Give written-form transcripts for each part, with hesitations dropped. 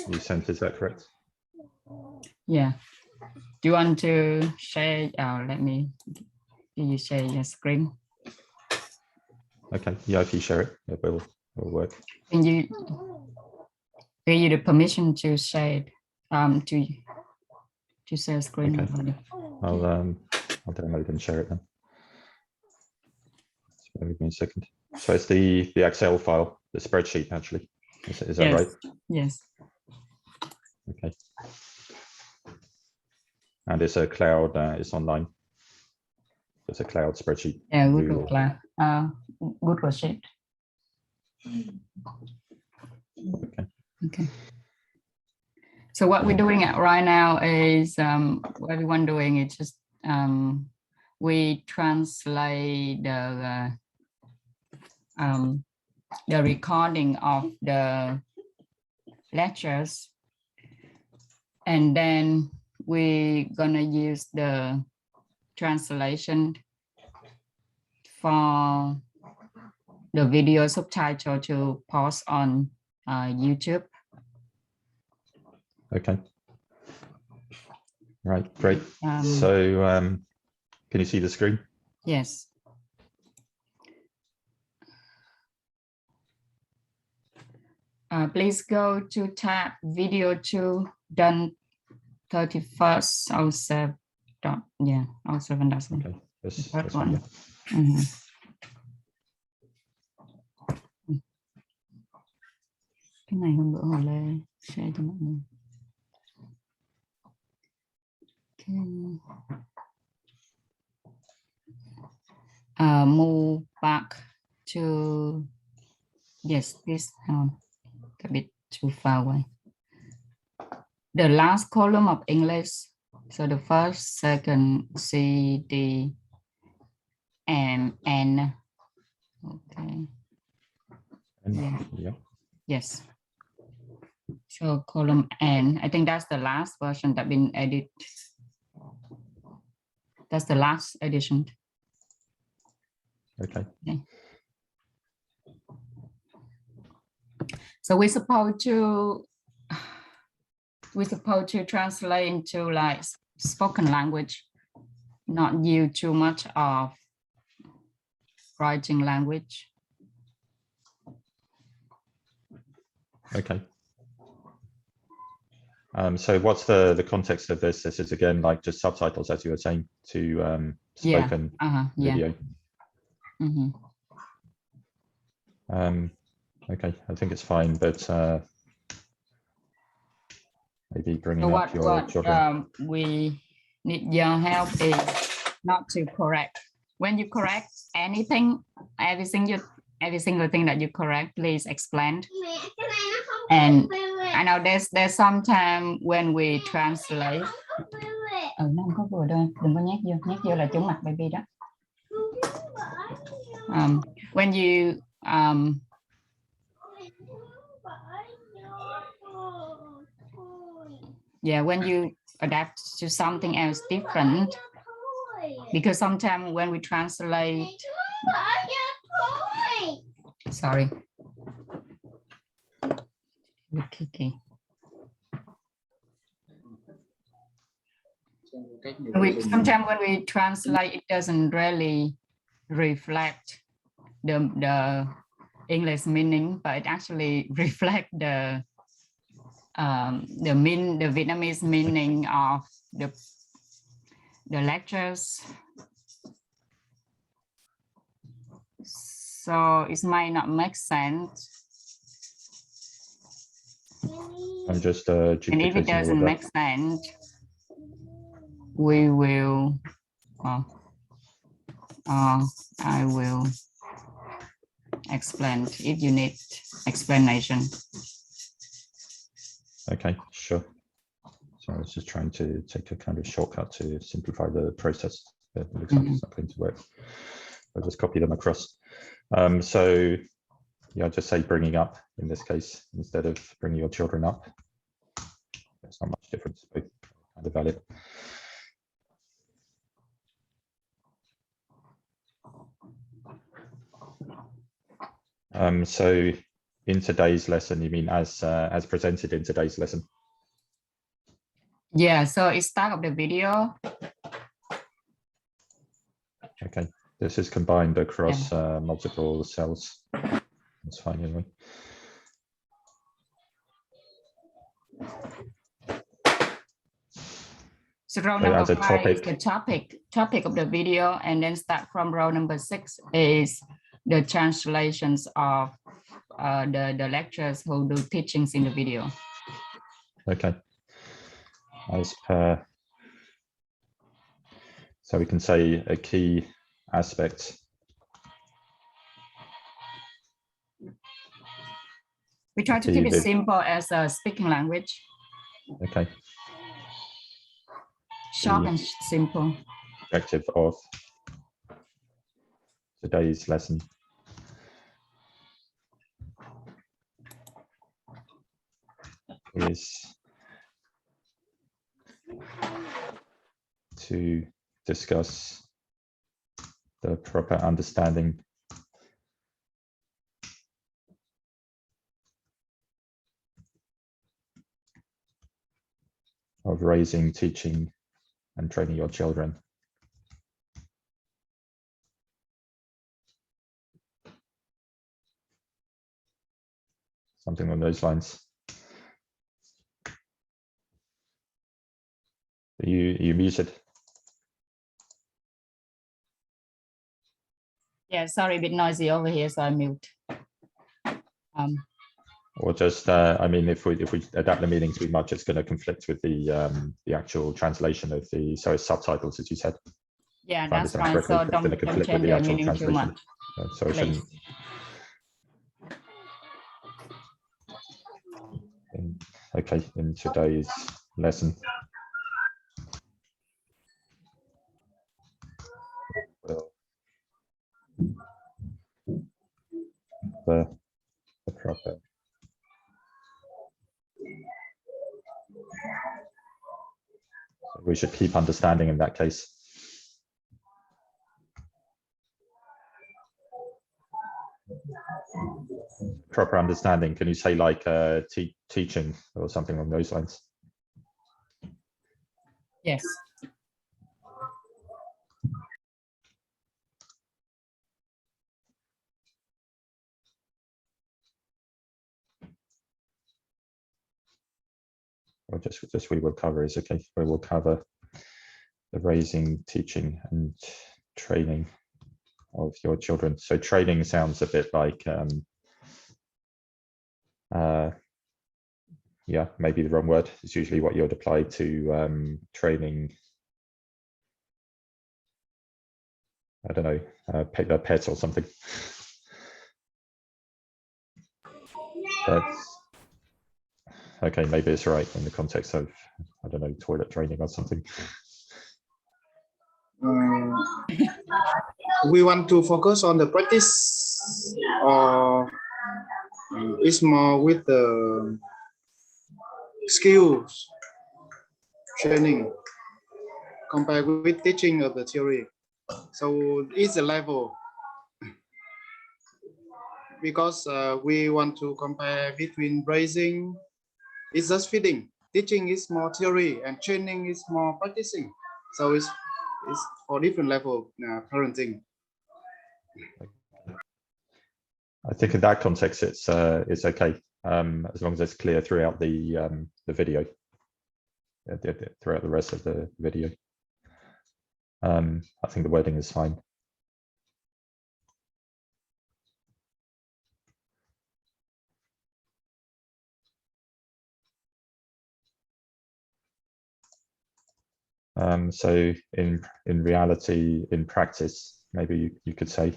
you sent, is that correct? Yeah. Do you want to share? Let me. Do you share your screen? Okay. Yeah, if you share it, it will work. Can you give you the permission to share it? To share screen. Okay. I'll download and share it then. So give me a second. So it's the Excel file, the spreadsheet actually. Is that right? Yes. Okay. And it's a cloud. It's online. It's a cloud spreadsheet. Yeah, Google Cloud. Google Sheet. Okay. Okay. So what we're doing right now is what everyone doing is just we translate the recording of the lectures, and then we're gonna use the translation for the video subtitle to post on YouTube. Okay. Right. Great. So can you see the screen? Yes. Please go to tab video 2 done 31st 07. Yeah, 07. That's okay. the first one. Yeah. Cái này hôm bữa Hồ Lê share cho mọi người. Move back to, yes, this a bit too far away. The last column of English. So the first, second, C, D, and N. Okay. Yeah. Yes. So column N. I think that's the last version that been edited. That's the last edition. Okay. So we're supposed to translate into like spoken language, not use too much of writing language. Okay. So what's the context of this? This is again like just subtitles, as you were saying, to spoken video. Mm-hmm. Okay, I think it's fine, but maybe bringing so up your children. We need your help is not to correct. When you correct anything, every single thing that you correct, please explain. And I know there's some time when we translate. Nó không có vừa đâu, đừng có nhét vô là chống mặt baby đó. When you when you adapt to something else different, because sometimes when we translate, sorry, sometimes when we translate, it doesn't really reflect the English meaning, but it actually reflects the Vietnamese meaning of the lectures. So it might not make sense. I'm just and if it doesn't make sense, we will I will explain if you need explanation. Okay, sure. So I was just trying to take a kind of shortcut to simplify the process. It looks like it's not going to work. I'll just copy them across. So yeah, just say bringing up in this case instead of bringing your children up. There's not much difference, but kind of valid. So in today's lesson, you mean as presented in today's lesson? Yeah, so it's start of the video. Okay, this is combined across multiple cells. That's fine anyway. So row So number as a 5 is topic. the topic of the video, and then start from row number 6 is the translations of the lecturers who do teachings in the video. Okay. As per, so we can say a key aspect. We try to keep it simple as a speaking language. Okay. Short and simple. Objective of today's lesson is to discuss the proper understanding of raising, teaching, and training your children. Something on those lines. You muted. Yeah, sorry, a bit noisy over here, so I mute. Or just, I mean, if we adapt the meanings too much, it's going to conflict with the actual translation of the, so it's subtitles, as you said. Yeah, that's fine. So don't change the meaning too much. So it shouldn't. Okay, in today's lesson, the proper we should keep understanding in that case. Proper understanding, can you say like teaching or something along those lines? Yes. Or just we will cover is okay. We will cover the raising, teaching, and training of your children. So training sounds a bit like yeah, maybe the wrong word. It's usually what you would apply to training. I don't know, pets or something. That's okay. Maybe it's right in the context of, I don't know, toilet training or something. We want to focus on the practice, or it's more with the skills training compared with teaching of the theory. So it's a level, because we want to compare between raising, it's just feeding. Teaching is more theory and training is more practicing. So it's for different level parenting. I think in that context, it's okay, as long as it's clear throughout the video, throughout the rest of the video. I think the wording is fine. So in reality, in practice, maybe you could say,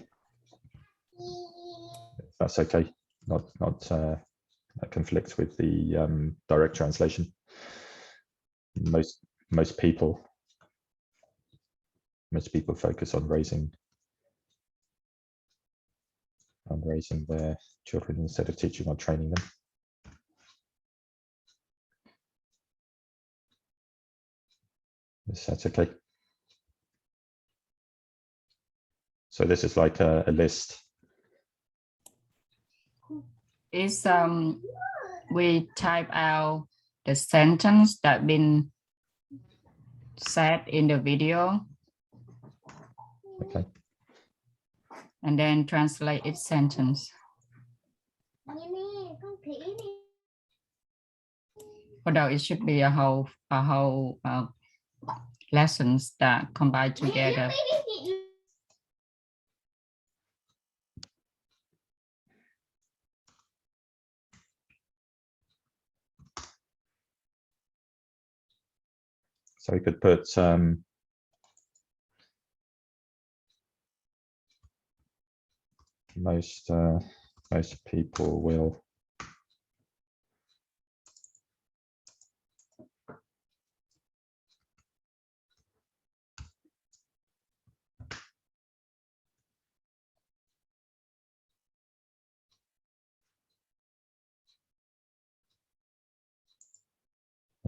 if that's okay, not conflict with the direct translation. Most people focus on raising their children instead of teaching or training them. Yes, that's okay. So this is like a list is we type out the sentence that been said in the video. Okay. And then translate its sentence. Although it should be a whole lessons that combine together. So we could put most people will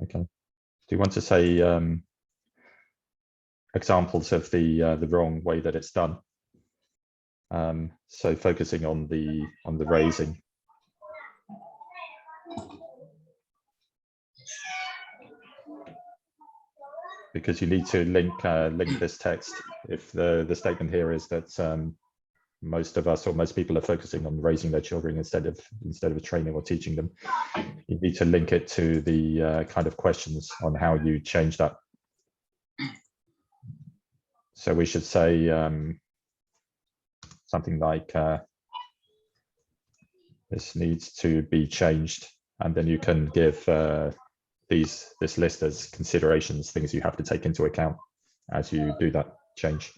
okay. Do you want to say examples of the wrong way that it's done? So focusing on the raising. Because you need to link this text. If the statement here is that most of us or most people are focusing on raising their children instead of training or teaching them, you need to link it to the kind of questions on how you change that. So we should say something like this needs to be changed, and then you can give this list as considerations, things you have to take into account as you do that change.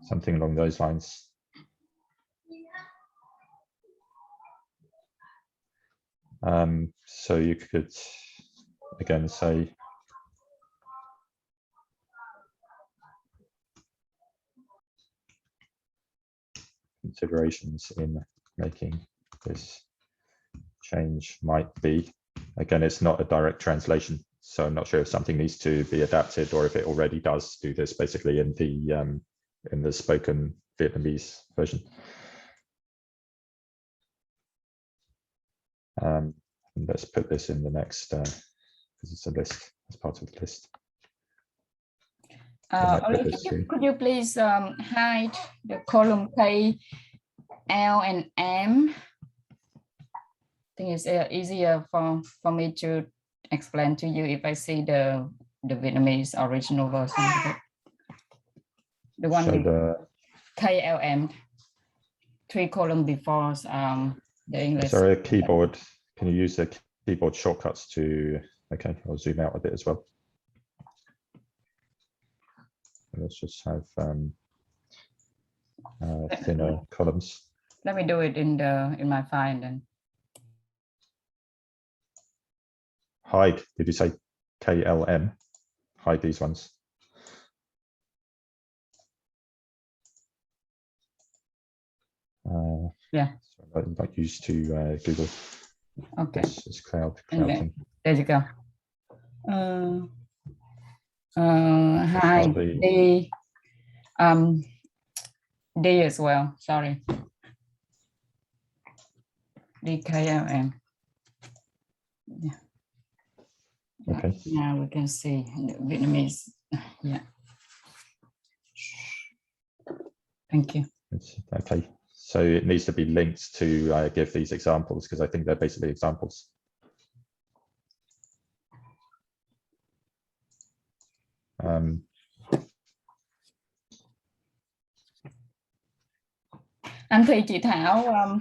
Something along those lines. So you could again say considerations in making this change might be. Again, it's not a direct translation, so I'm not sure if something needs to be adapted or if it already does do this basically in the spoken Vietnamese version. Let's put this in the next because it's a list, as part of the list. Could you please hide the column K, L, and M? I think it's easier for me to explain to you if I see the Vietnamese original version of it. The one so with the KLM, 3 columns before the English. Sorry, a keyboard. Can you use the keyboard shortcuts to? Okay, I'll zoom out a bit as well. Let's just have thinner columns. Let me do it in my file then. Hide. Did you say KLM? Hide these ones. Yeah. So I'm not used to Google. Okay. It's cloud thing. There you go. Hide the D as well. Sorry. DKLM. Yeah. Okay. Now we can see the Vietnamese. Yeah. Thank you. Okay. So it needs to be linked to give these examples because I think they're basically examples. Anh Thị, chị Thảo,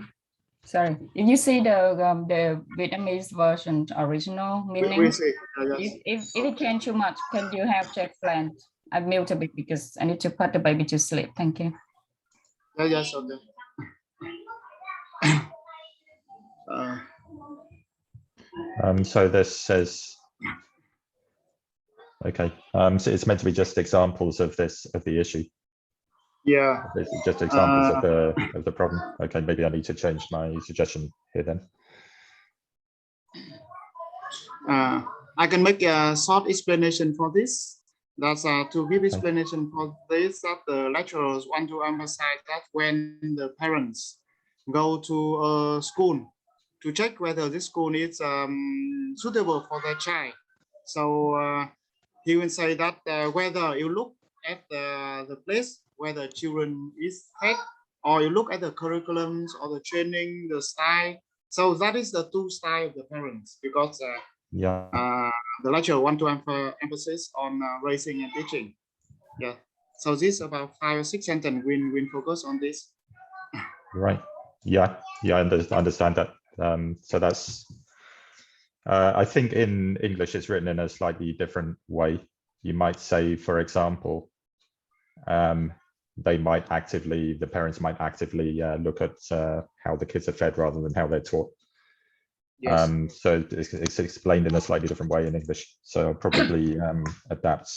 sorry, if you see the Vietnamese version original meaning, We see, if it change too much, can you have to explain? I mute a bit because I need to put the baby to sleep. Thank you. Yes, okay. So this says, okay, so it's meant to be just examples of the issue. Yeah. It's just examples of the problem. Okay, maybe I need to change my suggestion here then. I can make a short explanation for this. That's to give explanation for this, that the lecturers want to emphasize that when the parents go to a school to check whether this school is suitable for their child. So he will say that whether you look at the place where the children is at, or you look at the curriculums or the training, the style. So that is the two style of the parents, because the lecturer want to emphasize on raising and teaching. Yeah. So this about 5 or 6 sentences we focus on this. Right. Yeah. Yeah. I understand that. So that's. I think in English it's written in a slightly different way. You might say, for example, the parents might actively look at how the kids are fed rather than how they're taught. Yes. So it's explained in a slightly different way in English. So I'll probably adapt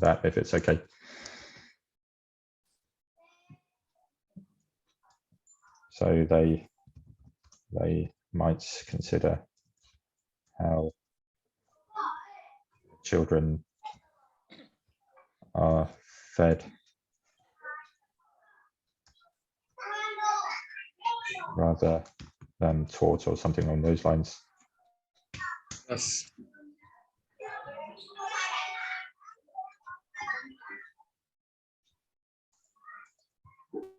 that if it's okay. So they might consider how children are fed rather than taught, or something along those lines. Yes.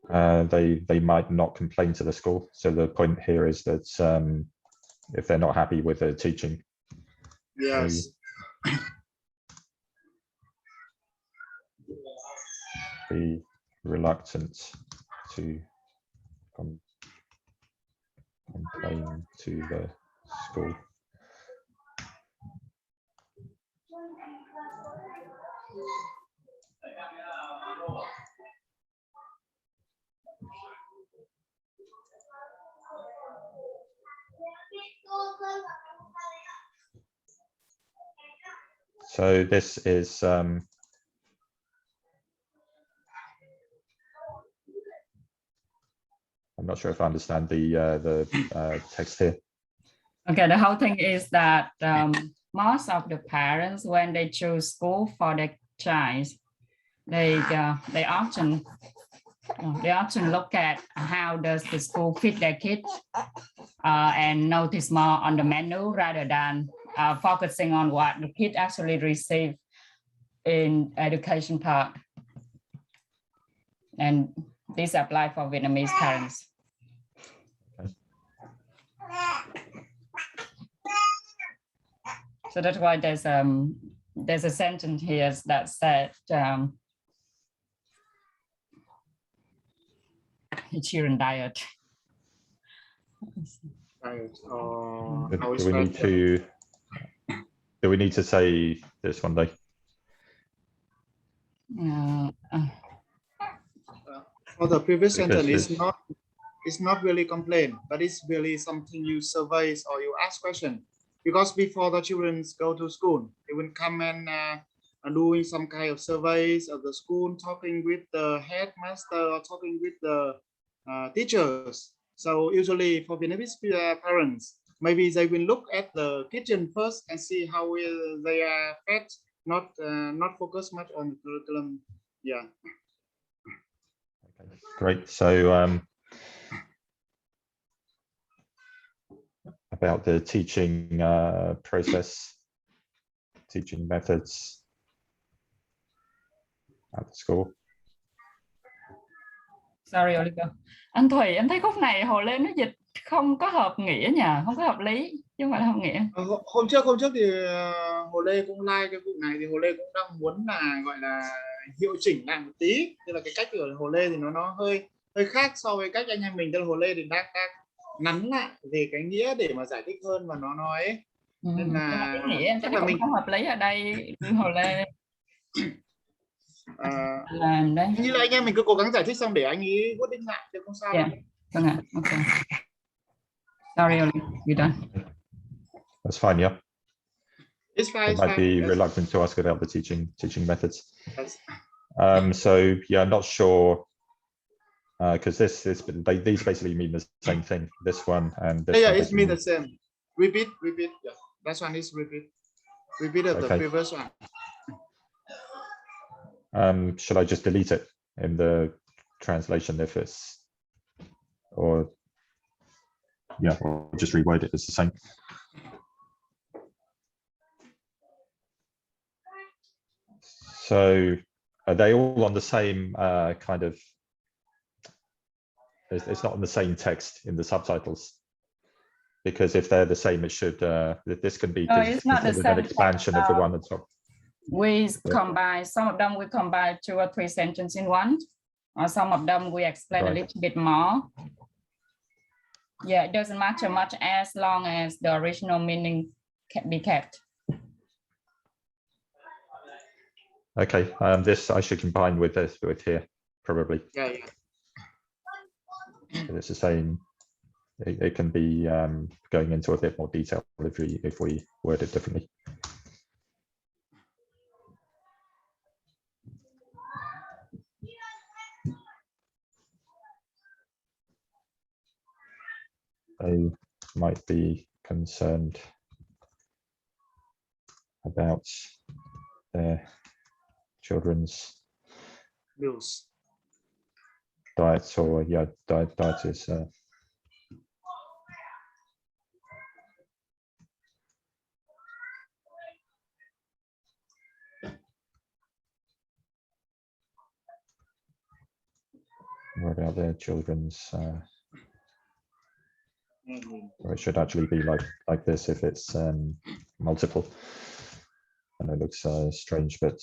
They might not complain to the school. So the point here is that if they're not happy with the teaching, yes, be reluctant to complain to the school. So this is I'm not sure if I understand the text here. Okay, the whole thing is that most of the parents, when they choose school for their child, they often look at how does the school fit their kids and notice more on the menu rather than focusing on what the kid actually receive in education part. And this apply for Vietnamese parents. Okay. So that's why there's a sentence here that said children diet. Do we need to say this one day? For the previous sentence, it's not really complaint, but it's really something you survey or you ask question. Because before the children go to school, they will come and doing some kind of surveys of the school, talking with the headmaster or talking with the teachers. So usually for Vietnamese parents, maybe they will look at the kitchen first and see how they are fed, not focus much on the curriculum. Yeah. Okay, great. So about the teaching process, teaching methods at the school. Sorry, Oliver. Anh Thủy, anh thấy khúc này Hồ Lê nó dịch không có hợp nghĩa nhỉ, không có hợp lý, chứ không phải là hợp nghĩa. Hôm trước thì Hồ Lê cũng like cái vụ này, thì Hồ Lê cũng đang muốn là gọi là hiệu chỉnh lại một tí, tức là cái cách của Hồ Lê thì nó hơi khác so với cách anh em mình. Tức là Hồ Lê thì đang nắn lại về cái nghĩa để mà giải thích hơn và nó nói. Nên là cái nghĩa chắc là mình không hợp lý ở đây, Hồ Lê. Như là anh em mình cứ cố gắng giải thích xong để anh ấy quyết định lại chứ không sao. Yeah. Vâng ạ. Okay. Sorry, you're done. That's fine. Yeah. It's fine. They might be reluctant to ask about the teaching methods. Yes. So yeah, I'm not sure because these basically mean the same thing. This one and this. Yeah, it means the same. Repeat. Yeah, that one is repeat. Repeat of the previous one. Should I just delete it in the translation if it's, or yeah, or just reword it as the same? So are they all on the same kind of, it's not on the same text in the subtitles? Because if they're the same, it should, this can be No, it's not the considered an same expansion text, of the one on top. We combine, some of them we combine 2 or 3 sentences in one, or some of them we explain a little bit more. Yeah, it doesn't matter much as long as the original meaning can be kept. Okay, this I should combine with this with here, probably. Yeah. It's the same. It can be going into a bit more detail if we word it differently. They might be concerned about their children's Bills. diets, or yeah, diet is what about their children's or it should actually be like this if it's multiple. And it looks strange, but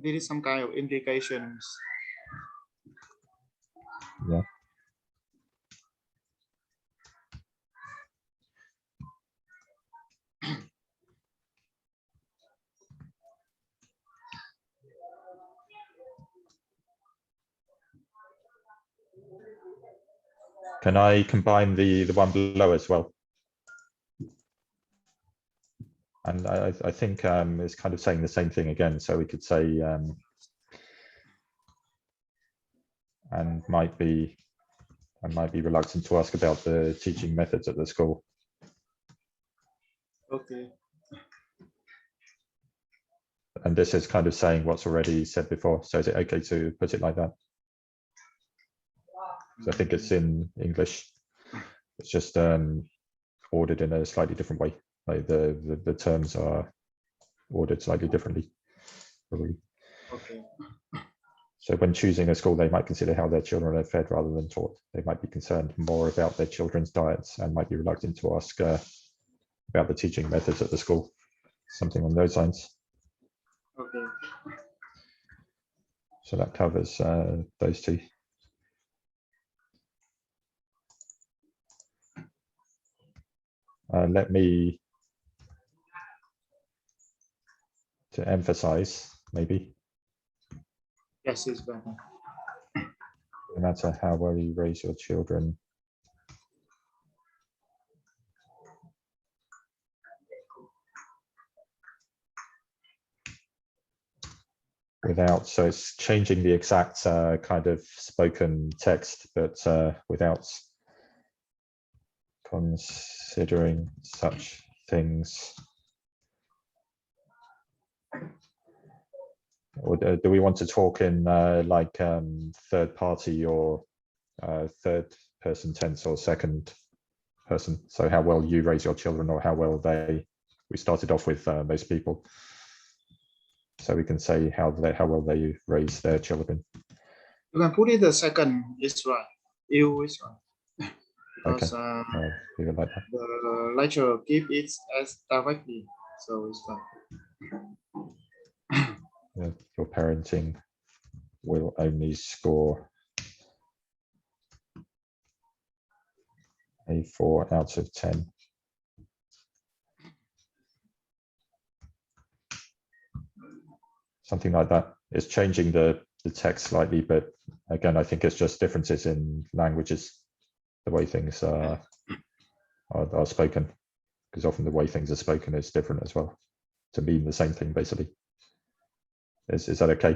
there is some kind of implications. Yeah. Can I combine the one below as well? And I think it's kind of saying the same thing again. So we could say and might be reluctant to ask about the teaching methods at the school. Okay. And this is kind of saying what's already said before. So is it okay to put it like that? So I think it's in English. It's just ordered in a slightly different way. Like the terms are ordered slightly differently. Probably. Okay. So when choosing a school, they might consider how their children are fed rather than taught. They might be concerned more about their children's diets and might be reluctant to ask about the teaching methods at the school. Something on those lines. Okay. So that covers those two. Let me to emphasize maybe. Yes, it's better. No matter how well you raise your children, without, so it's changing the exact kind of spoken text, but without considering such things. Or do we want to talk in like third party or third person tense or second person? So how well you raise your children, or how well they, we started off with those people. So we can say how well they raise their children. You can put it the second is right. You is right. Because leave it like that. the lecturer give it as directly, so it's fine. Your parenting will only score a 4 out of 10. Something like that. It's changing the text slightly, but again, I think it's just differences in languages, the way things are spoken, because often the way things are spoken is different as well, to mean the same thing basically. Is that okay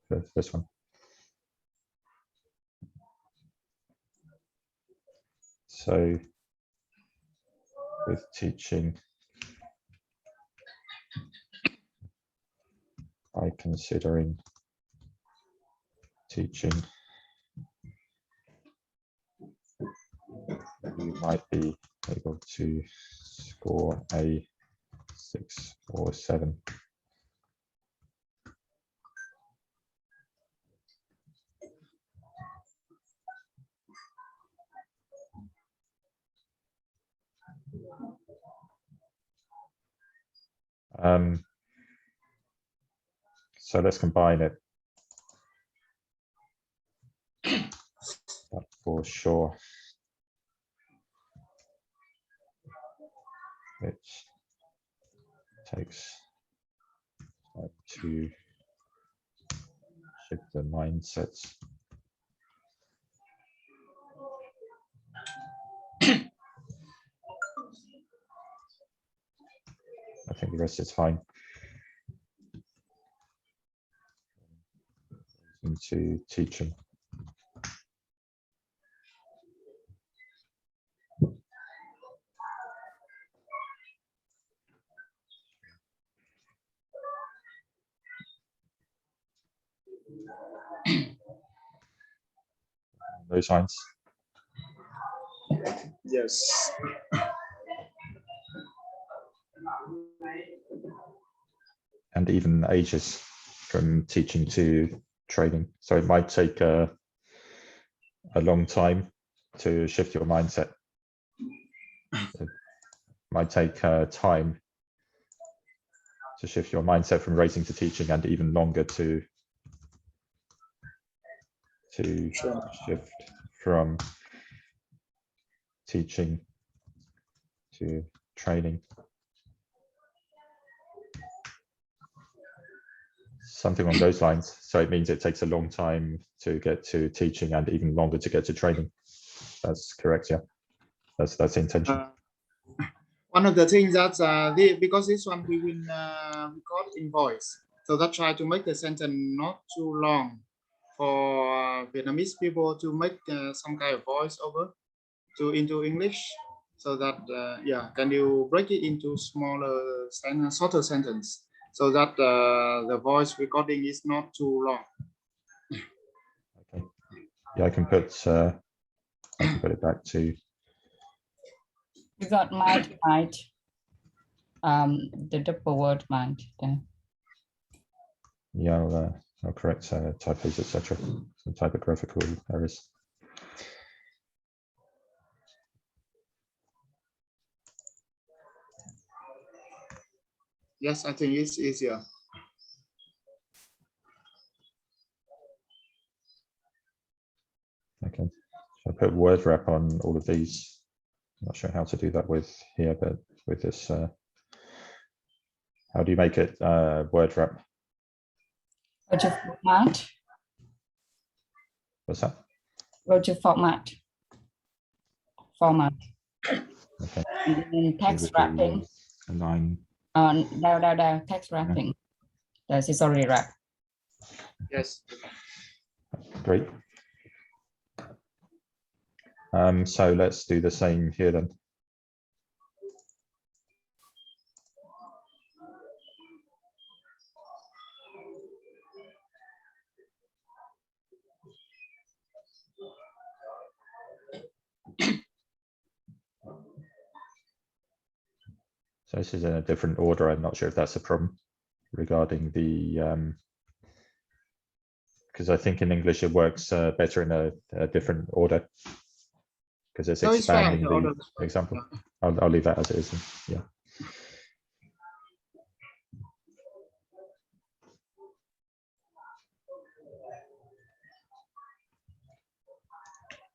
for this one? So with teaching by considering teaching, you might be able to score a 6 or 7. So let's combine it. But for sure, it takes to shift the mindsets. I think the rest is fine. Into teaching. Those lines. Yes. And even ages from teaching to training. So it might take a long time to shift your mindset. It might take time to shift your mindset from racing to teaching, and even longer to shift from teaching to training. Something along those lines. So it means it takes a long time to get to teaching and even longer to get to training. That's correct, yeah. That's the intention. One of the things that because this one we will record in voice, so that try to make the sentence not too long for Vietnamese people to make some kind of voice over into English, so that yeah, can you break it into smaller shorter sentence so that the voice recording is not too long. Okay. Yeah, I can put it back to. You got might, the double word might. Yeah, I'll correct typos, etc. Some typographical errors. Yes, I think it's easier. Okay, so I put word wrap on all of these. I'm not sure how to do that with here, but with this, how do you make it word wrap? Go to format. What's that? Go to format. Format. Okay. And then text wrapping. Line. Down, text wrapping. This is already wrap. Yes. Great. So let's do the same here then. So this is in a different order. I'm not sure if that's a problem regarding the, because I think in English it works better in a different order because it's expanding the example. I'll leave that as it is. Yeah.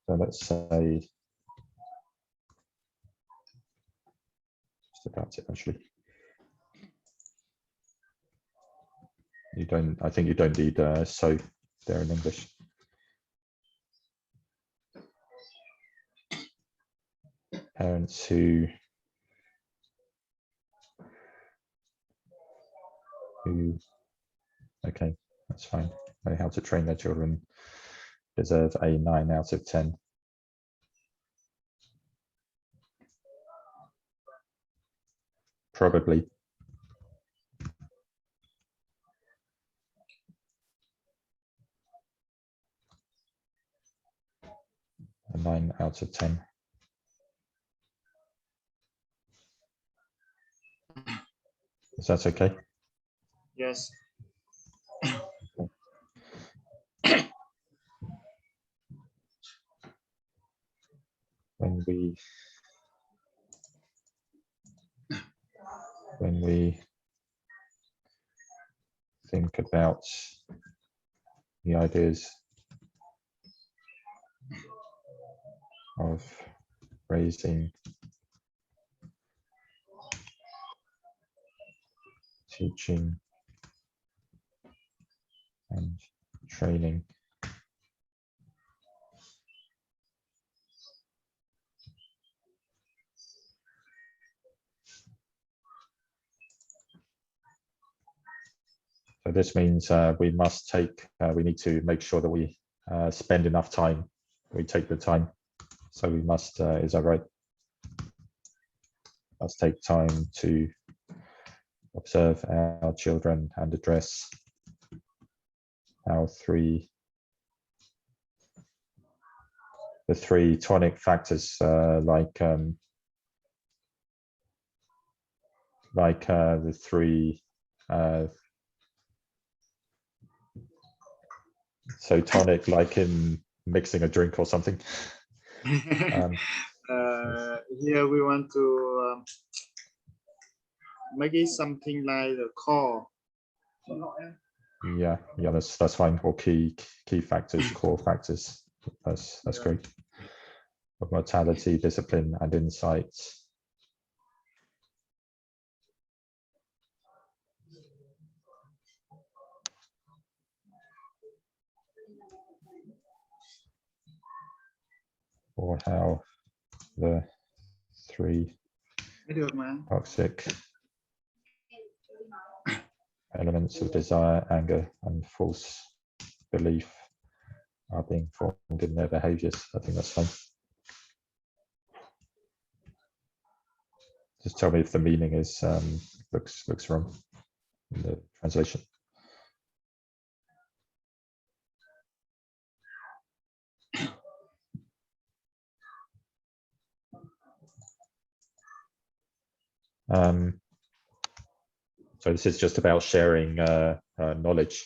So let's say just about it actually. You don't. I think you don't need so there in English. Parents who okay, that's fine. Know how to train their children deserve a 9 out of 10. Probably. 9 out of 10. Is that okay? Yes. When we think about the ideas of raising, teaching, and training, so this means we need to make sure that we spend enough time. We take the time. So we must, is that right? Must take time to observe our children and address the three tonic factors, like the three, so tonic, like in mixing a drink or something. Here we want to make it something like the core. Yeah, that's fine. Or key factors, core factors. That's great. Of mortality, discipline, and insight. Or how the three toxic elements of desire, anger, and false belief are being formed in their behaviors. I think that's fine. Just tell me if the meaning is looks wrong in the translation. So this is just about sharing knowledge.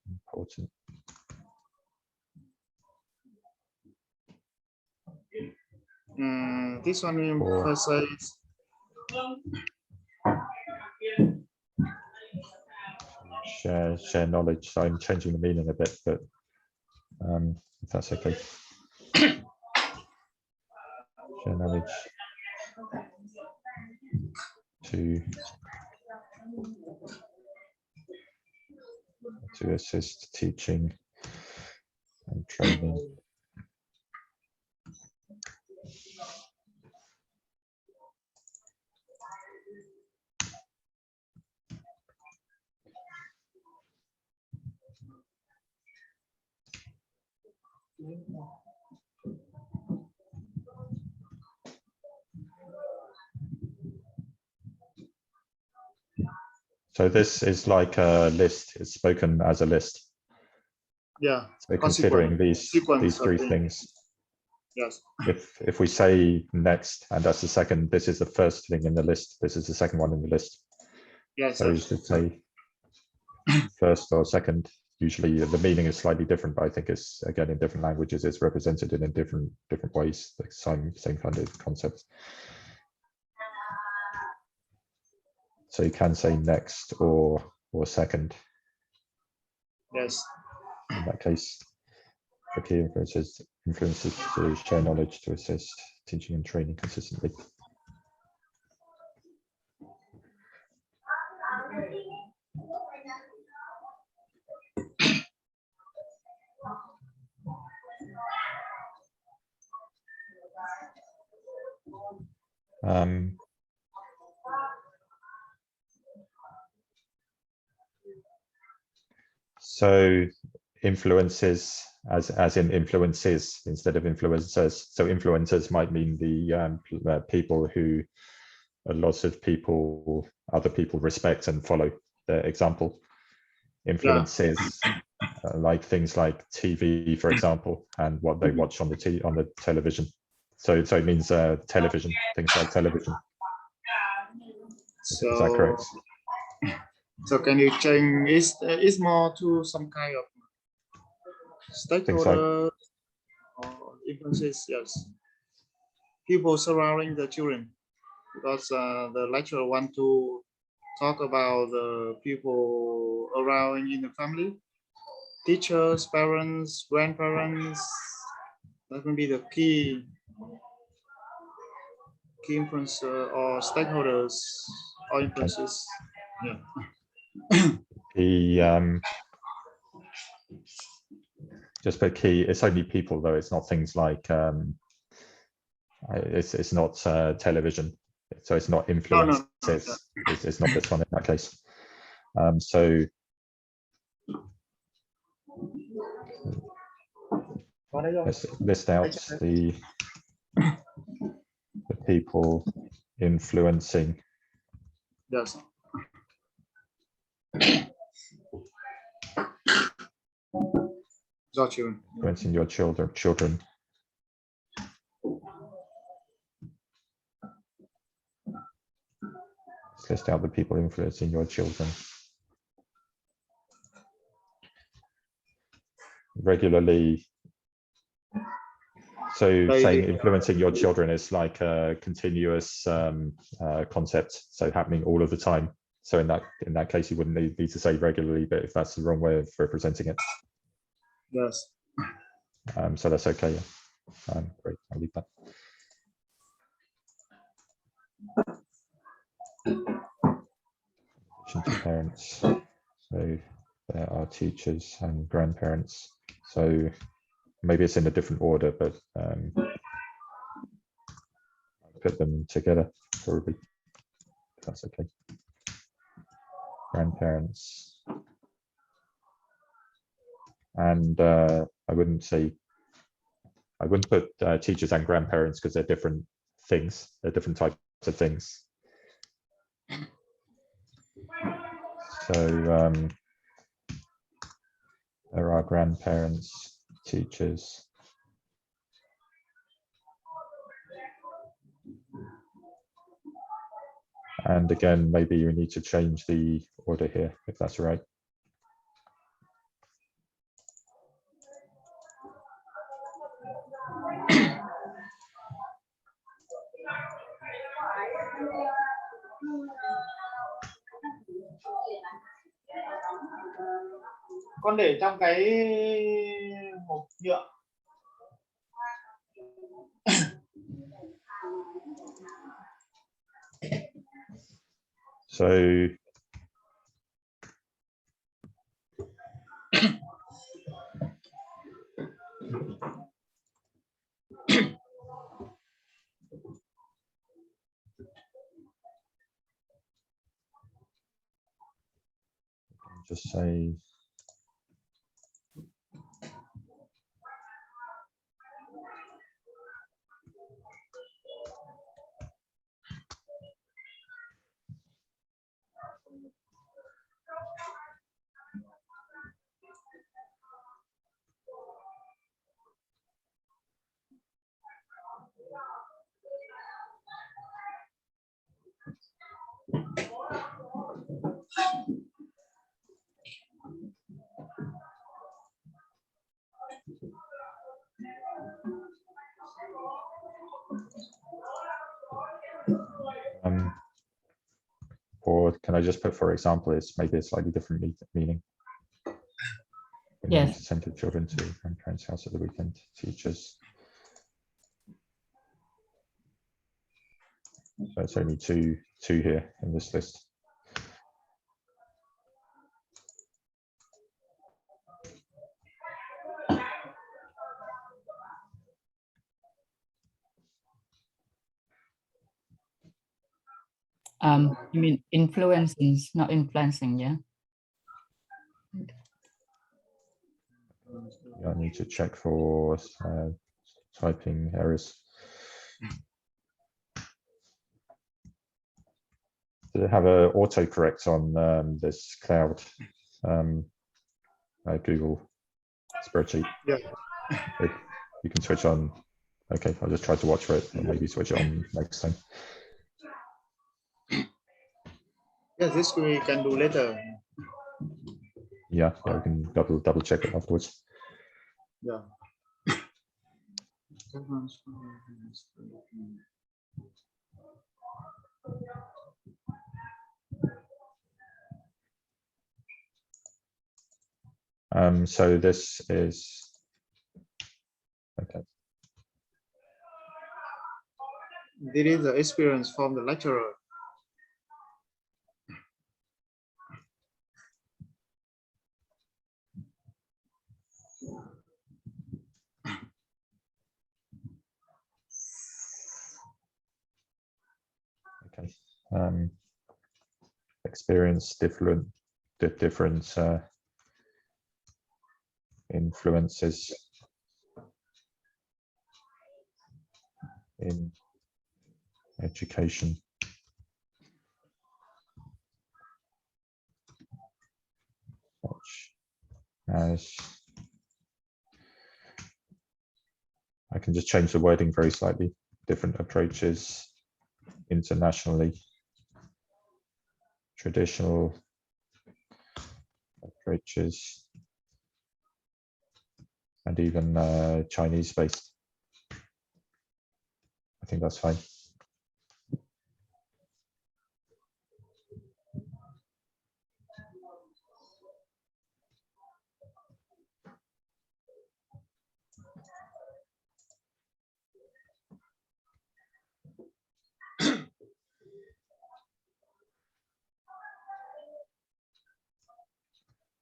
Important. This one emphasizes share knowledge. So I'm changing the meaning a bit, but if that's okay. Share knowledge to assist teaching and training. So this is like a list. It's spoken as a list. Yeah. So considering these three things. Yes. If we say next, and that's the second, this is the first thing in the list. This is the second one in the list. Yes. So you should say first or second. Usually the meaning is slightly different, but I think it's, again, in different languages, it's represented in different ways, like same kind of concepts. So you can say next or second. Yes. In that case, the key influences to share knowledge to assist teaching and training consistently. So influences as in influences instead of influencers. So influencers might mean the people who lots of people, other people respect and follow their example. Influences like things like TV, for example, and what they watch on the television. So it means television, things like television. So, is that correct? So can you change? Is more to some kind of stakeholder or influences? Yes, people surrounding the children, because the lecturer want to talk about the people around in the family, teachers, parents, grandparents. That will be the key influencer or stakeholders or influences. Yeah. The just put key. It's only people though. It's not things like it's not television. So it's not influences. No. It's not this one in that case. So let's list out the people influencing. Yes. Your children. Influencing your children. Let's list out the people influencing your children. Regularly. So saying influencing your children is like a continuous concept, so happening all of the time. So in that case, you wouldn't need to say regularly, but if that's the wrong way of representing it. Yes. So that's okay. Yeah. Great. I'll leave that. To parents. So there are teachers and grandparents. So maybe it's in a different order, but I'll put them together probably. If that's okay. Grandparents. And I wouldn't put teachers and grandparents because they're different things. They're different types of things. So there are grandparents, teachers. And again, maybe you need to change the order here, if that's right. Con để trong cái hộp nhựa. So just say or can I just put, for example, it's maybe a slightly different meaning. Yes. Send your children to grandparents' house at the weekend. Teachers. So it's only two here in this list. You mean influencing, not influencing, yeah? I need to check for typing errors. Does it have a autocorrect on this cloud Google spreadsheet? Yeah. You can switch on. Okay, I'll just try to watch for it and maybe switch it on next time. Yeah, this we can do later. Yeah, we can double check it afterwards. Yeah. So this is okay. This is the experience from the lecturer. Okay. Experience different influences in education. Such as, I can just change the wording very slightly. Different approaches internationally, traditional approaches, and even Chinese based. I think that's fine.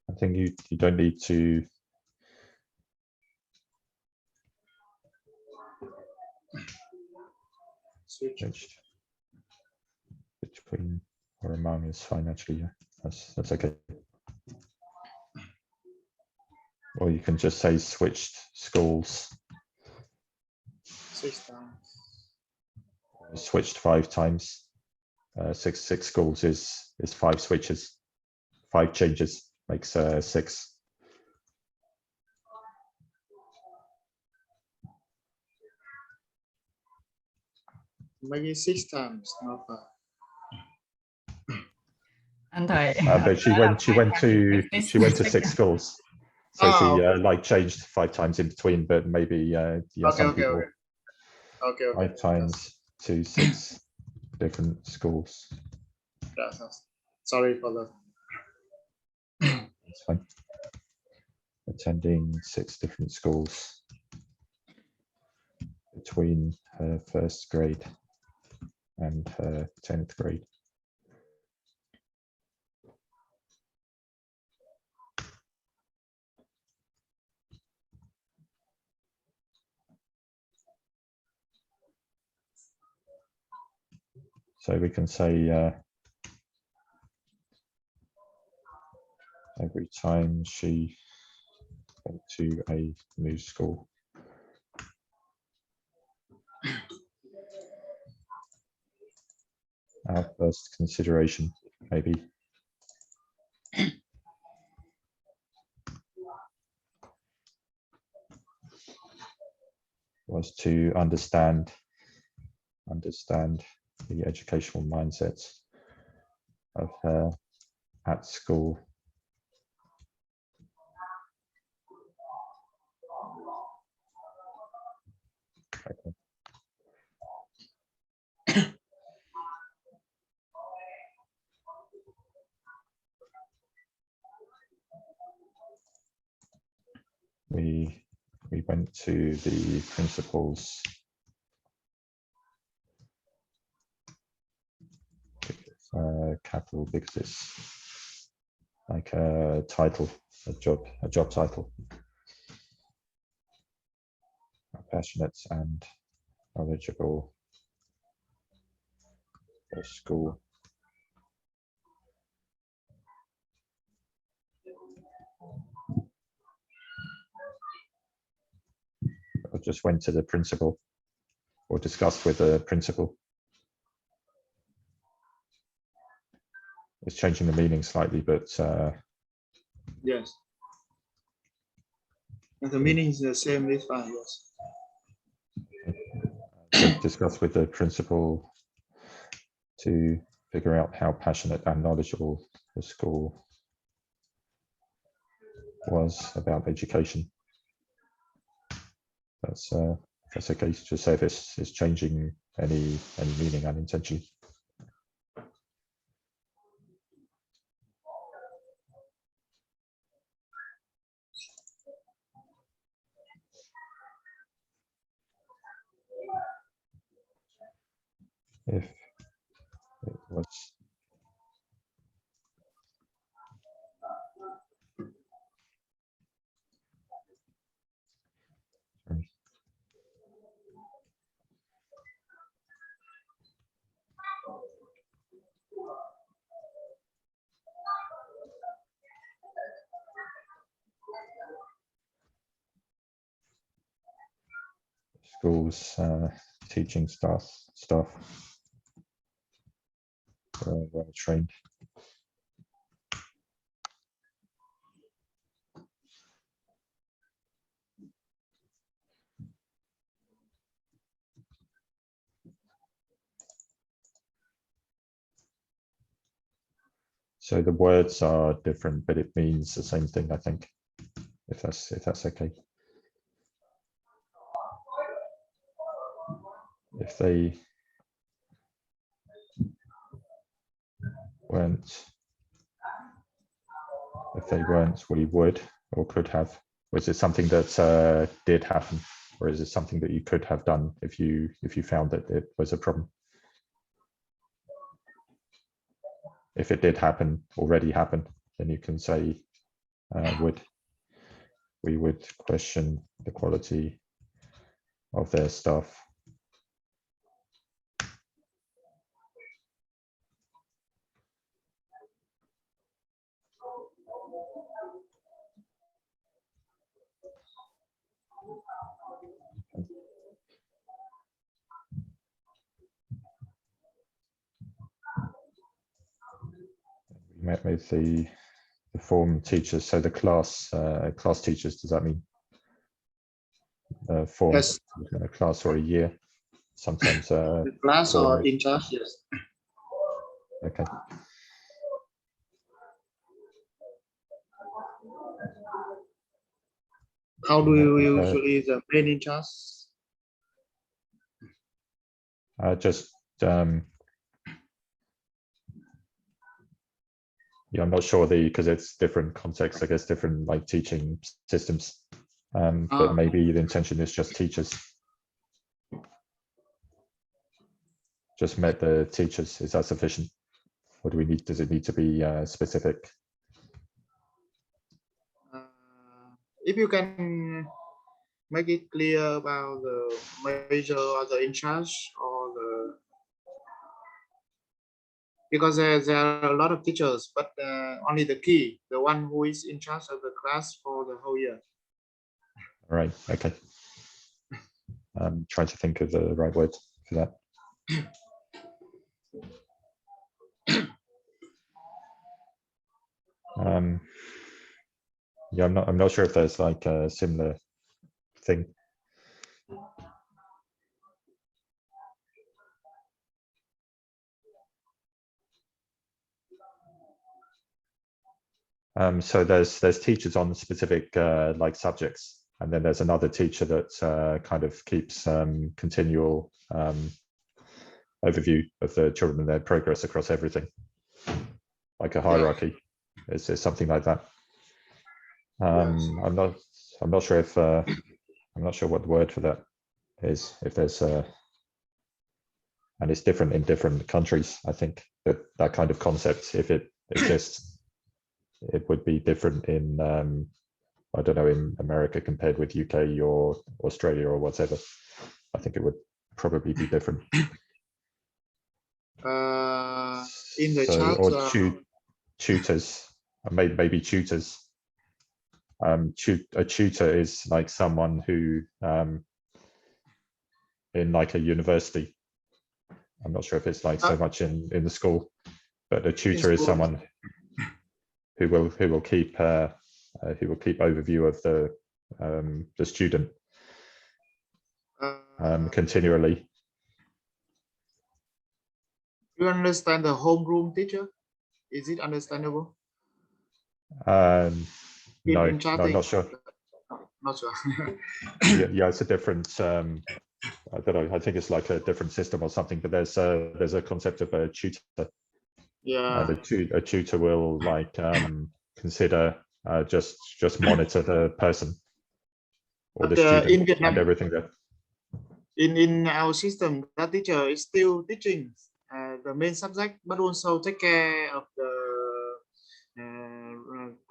I think you don't need to Switch. Between or among is fine actually. Yeah, that's okay. Or you can just say switched schools. 6 times. Switched 5 times. Six schools is 5 switches. 5 changes makes 6. Maybe 6 times, not 5. Anh thầy. But she went to 6 schools. So she like changed 5 times in between, but maybe yeah, some people Okay. 5 times to 6 different schools. Yes. Sorry for that. That's fine. Attending 6 different schools between her 1st grade and her 10th grade. So we can say every time she went to a new school. Our first consideration, maybe. Was to understand the educational mindsets of her at school. Okay. We went to the principal's capital because it's like a title, a job title. Passionate and knowledgeable for school. just went to the principal or discussed with the principal. It's changing the meaning slightly, but yes. And the meaning is the same. It's fine. Yes. so discuss with the principal to figure out how passionate and knowledgeable the school was about education. That's okay. Just say if it's changing any meaning unintentionally. If it was sorry. Schools teaching staff well trained. So the words are different, but it means the same thing, I think, if that's okay. If they weren't, we would or could have. Was it something that did happen, or is it something that you could have done if you found that it was a problem? If it did happen, already happen, then you can say we would question the quality of their staff. We met with the form teachers, so the class teachers. Does that mean form? Yes. A class or a year? Sometimes The class or in charge. Yes. Okay. How do you usually the main in charge? Just yeah, I'm not sure because it's different contexts, I guess, different like teaching systems. But maybe the intention is just teachers. Just met the teachers. Is that sufficient? Or does it need to be specific? If you can make it clear about the major or the in charge or the, because there are a lot of teachers, but only the key, the one who is in charge of the class for the whole year. All right. Okay. I'm trying to think of the right word for that. Yeah, I'm not sure if there's like a similar thing. So there's teachers on specific like subjects, and then there's another teacher that kind of keeps continual overview of the children and their progress across everything, like a hierarchy. Is there something like that? I'm not sure if I'm not sure what the word for that is. If there's and it's different in different countries. I think that kind of concept, if it exists, it would be different in I don't know, in America compared with UK or Australia or whatever. I think it would probably be different. In the chat, or tutors, maybe tutors. A tutor is like someone who in like a university. I'm not sure if it's like so much in the school, but a tutor is someone who will keep overview of the student continually. You understand the homeroom teacher? Is it understandable? No, In no, I'm not sure. Not sure. Yeah, it's a different. I don't know. I think it's like a different system or something. But there's a concept of a tutor. Yeah. A tutor will like consider just monitor the person or the student in Vietnam, and everything there. In our system, that teacher is still teaching the main subject, but also take care of the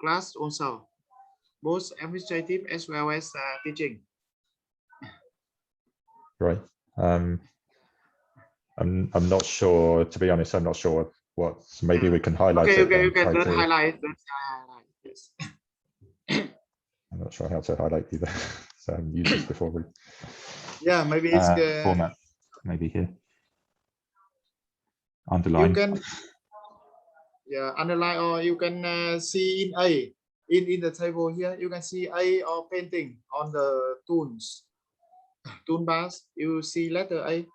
class also, both administrative as well as teaching. Right. I'm not sure, to be honest. I'm not sure what. Maybe we can highlight it. Okay, you can highlight. Yes. I'm not sure how to highlight either. So I haven't used this before. Yeah, maybe it's format. Maybe here. Underline. You can underline, or you can see in A in the table here. You can see A or painting on the toolbars. You see letter A.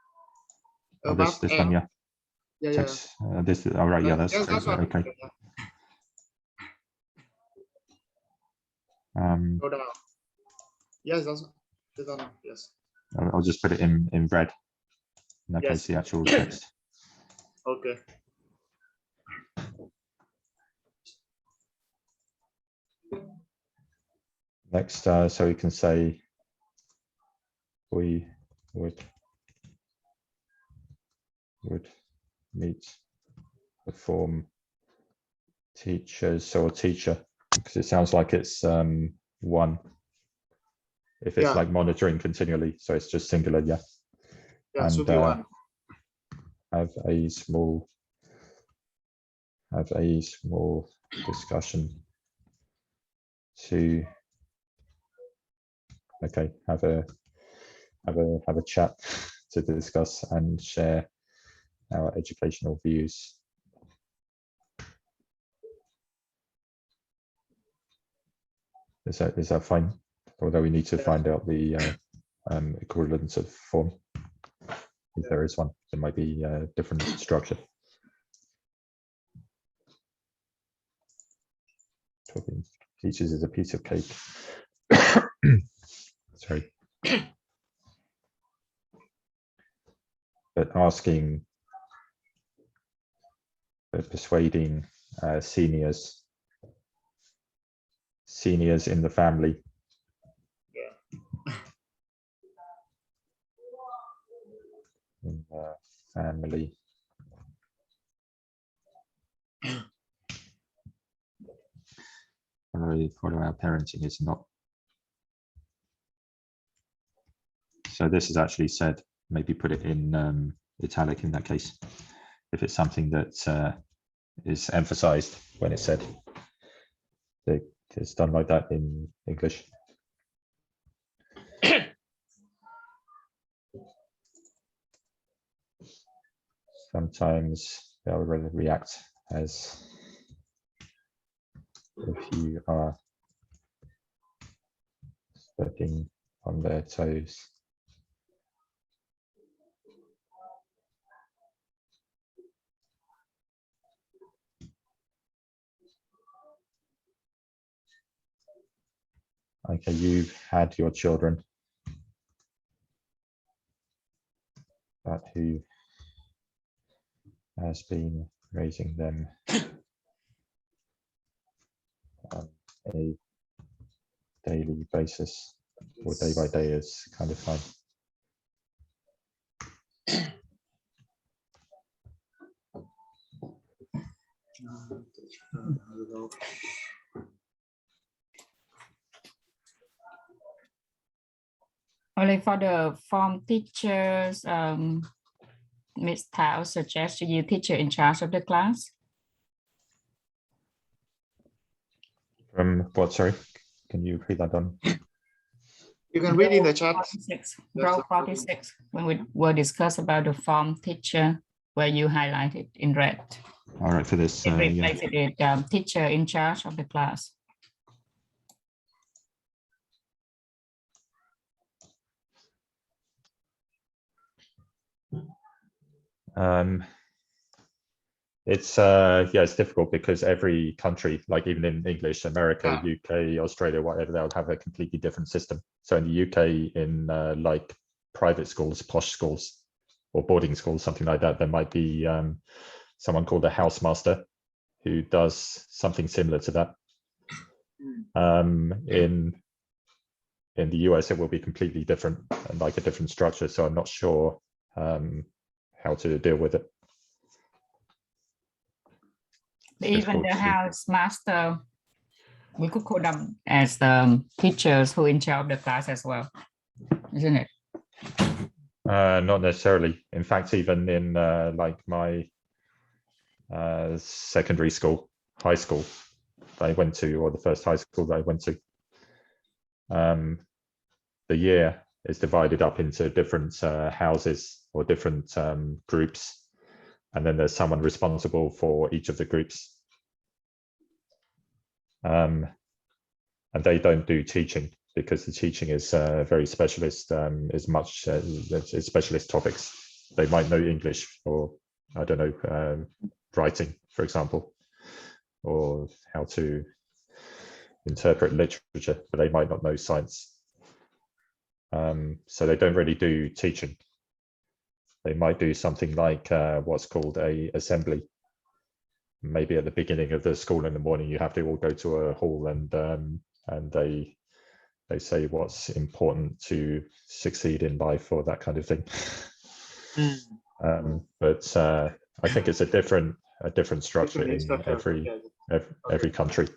This one, yeah. Yeah. Text, this. All right. Yeah, that's okay. Go down. Yes, that's on. Yes. I'll just put it in red. In that case, the actual text. Okay. Next, so we can say we would meet the form teachers or teacher, because it sounds like it's one. If it's like monitoring continually, so it's just singular, yeah. Yeah, and should be one. Have a small discussion to have a chat to discuss and share our educational views. Is that fine? Although we need to find out the equivalence of form. If there is one, there might be a different structure. Talking teachers is a piece of cake. Sorry. But persuading seniors in the family. In the family. Follow our parenting is not. So this is actually said, maybe put it in italic in that case, if it's something that is emphasized when it's said. It's done like that in English. Sometimes they'll react as if you are stepping on their toes. Okay, you've had your children, but who has been raising them on a daily basis, or day by day is kind of fine. Only for the form teachers, Ms. Thao suggests you teacher in charge of the class. From what, sorry? Can you repeat that on? You can read in the chat. 46, row 46, when we were discussed about the form teacher, where you highlighted in red. All right, for this, It yeah. replaced it with teacher in charge of the class. It's yeah, it's difficult because every country, like even in English, America, Yeah. UK, Australia, whatever, they'll have a completely different system. So in the UK, in like private schools, posh schools, or boarding schools, something like that, there might be someone called a housemaster who does something similar to that. In the US, it will be completely different and like a different structure. So I'm not sure how to deal with it. Even the house master, we could call them as the teachers who in charge of the class as well, isn't it? Not necessarily. In fact, even in like my secondary school, high school that I went to, or the first high school that I went to, the year is divided up into different houses or different groups. And then there's someone responsible for each of the groups. And they don't do teaching because the teaching is very specialist, is much it's specialist topics. They might know English or, I don't know, writing, for example, or how to interpret literature, but they might not know science. So they don't really do teaching. They might do something like what's called a assembly. Maybe at the beginning of the school in the morning, you have to all go to a hall and they say what's important to succeed in life or that kind of thing. But I think it's a different structure in every country.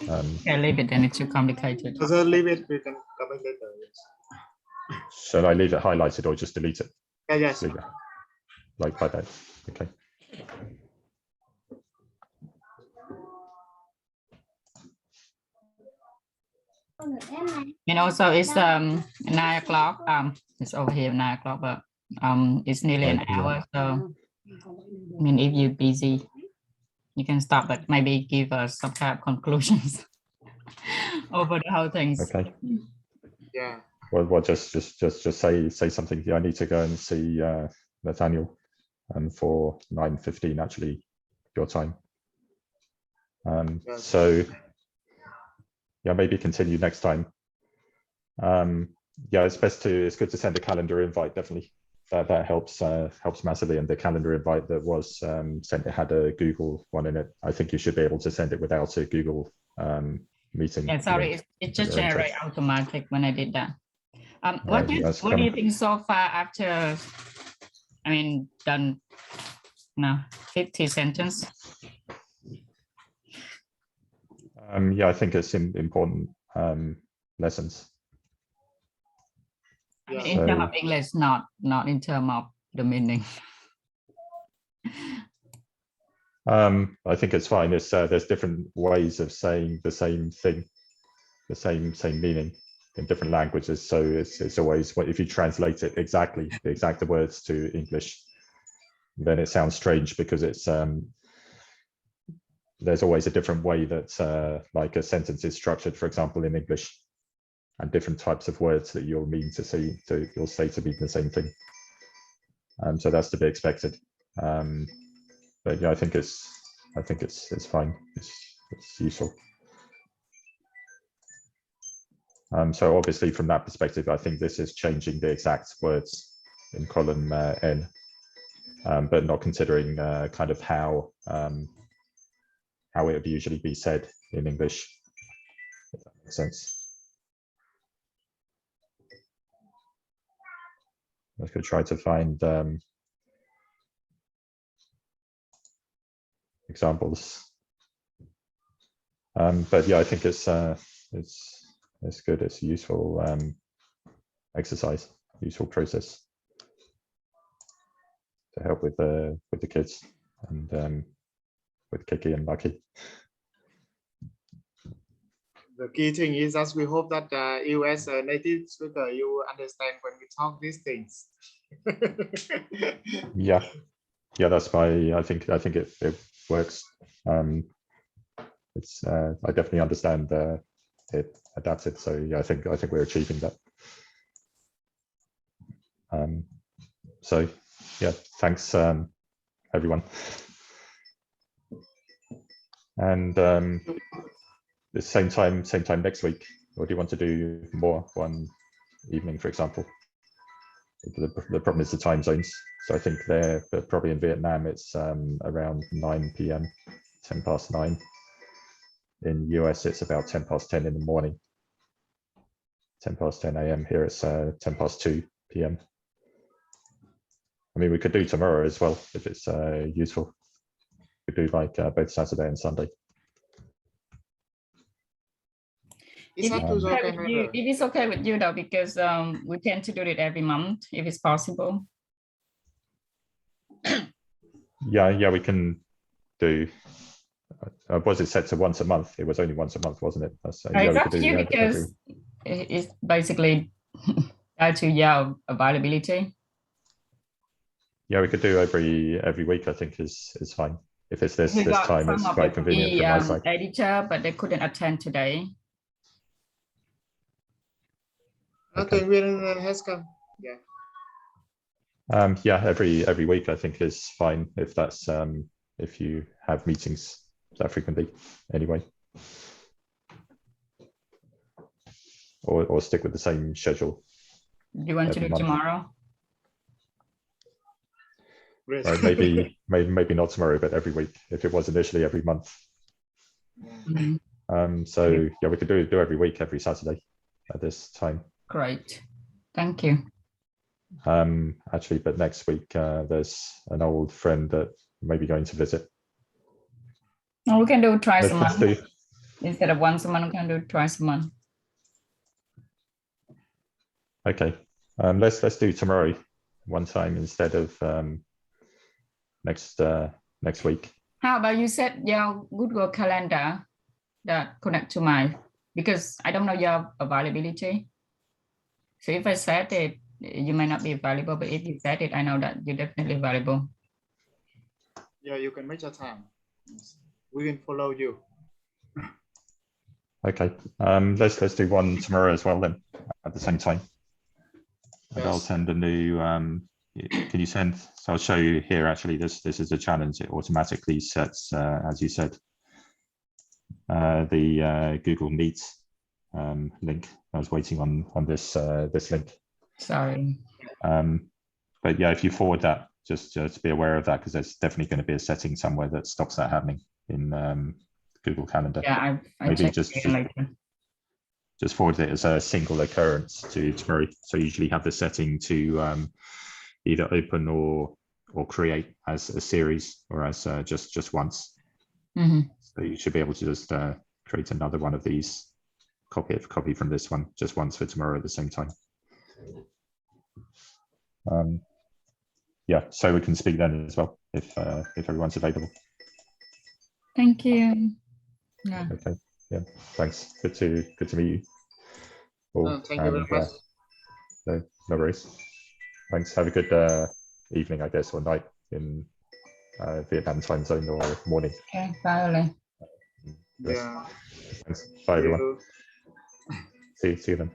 Yeah, leave it, then it's too complicated. So leave it. We can come back later. Yes. Shall I leave it highlighted or just delete it? Yeah, yes. Leave it. Like that. Okay. And also it's 9 o'clock. It's over here 9 o'clock, but it's nearly an hour. So I mean, if you're busy, you can stop, but maybe give us some kind of conclusions over the whole things. Okay. Yeah. Well, just say something. Yeah, I need to go and see Nathaniel, for 9:15 actually, your time. Yes. So yeah, maybe continue next time. Yeah, it's good to send a calendar invite, definitely. That helps massively. And the calendar invite that was sent, it had a Google one in it. I think you should be able to send it without a Google meeting. Yeah, sorry, it just generated automatic when I did that. What do you think so far after, I mean, done now 50 sentences? Yeah, I think it's important lessons. I mean, in terms of English, not in terms of the meaning. I think it's fine. There's different ways of saying the same thing, the same meaning in different languages. So it's always, if you translate it exactly, the exact words to English, then it sounds strange because it's there's always a different way that like a sentence is structured, for example, in English, and different types of words that you'll mean to say you'll say to mean the same thing. So that's to be expected. But yeah, I think it's fine. It's useful. So obviously, from that perspective, I think this is changing the exact words in column N, but not considering kind of how it would usually be said in English, if that makes sense. I could try to find examples, but yeah, I think it's good. It's a useful exercise, useful process to help with the kids and with Kiki and Lucky. The key thing is that we hope that you as a native speaker, you understand when we talk these things. Yeah, that's I think it works. It's I definitely understand it adapted. So yeah, I think we're achieving that. So yeah, thanks everyone. And the same time next week, or do you want to do more one evening, for example? The problem is the time zones. So I think they're probably in Vietnam, it's around 9 p.m, 10 past 9. In US, it's about 10 past 10 in the morning. 10 past 10 a.m. Here it's 10 past 2 p.m. I mean, we could do tomorrow as well if it's useful. We could do like both Saturday and Sunday. If it's okay with you though, because we tend to do it every month if it's possible. Yeah, we can do. Was it set to once a month? It was only once a month, wasn't it? It's up to you because it's basically down to your availability. Yeah, we could do every week. I think is fine. If it's this time, it's quite convenient from my side. Editor, but they couldn't attend today. Okay, Will has come. Yeah. Yeah, every week I think is fine if that's if you have meetings that frequently anyway. Or stick with the same schedule. You want to do tomorrow? Right, maybe not tomorrow, but every week. If it was initially every month. Mm-hmm. So yeah, we could do every week, every Saturday at this time. Great, thank you. Actually, but next week there's an old friend that may be going to visit. Oh, we can do twice a month. Instead of once a month, we can do twice a month. Okay, let's do tomorrow one time instead of next week. How about you set your Google Calendar that connect to mine, because I don't know your availability. So if I set it, you may not be available, but if you set it, I know that you're definitely available. Yeah, you can make your time. We will follow you. Okay, let's do one tomorrow as well then at the same time. And yes. I'll send a new. Can you send? So I'll show you here. Actually, this is a challenge. It automatically sets, as you said, the Google Meet link. I was waiting on this link. Sorry. But yeah, if you forward that, just be aware of that, because there's definitely going to be a setting somewhere that stops that happening in Google Calendar. Yeah, I maybe just forward it as a single occurrence to Murray. So you usually have the setting to either open or create as a series or as just once. Mm-hmm. So you should be able to just create another one of these, copy from this one just once for tomorrow at the same time. Yeah, so we can speak then as well if everyone's available. Thank you. Yeah. Okay. Yeah. Thanks. Good to meet you. Oh, thank you very much. No worries. Thanks. Have a good evening, I guess, or night in Vietnam time zone, or morning. Okay. Bye. Yes. Yeah. Thanks. Bye, everyone. See you then.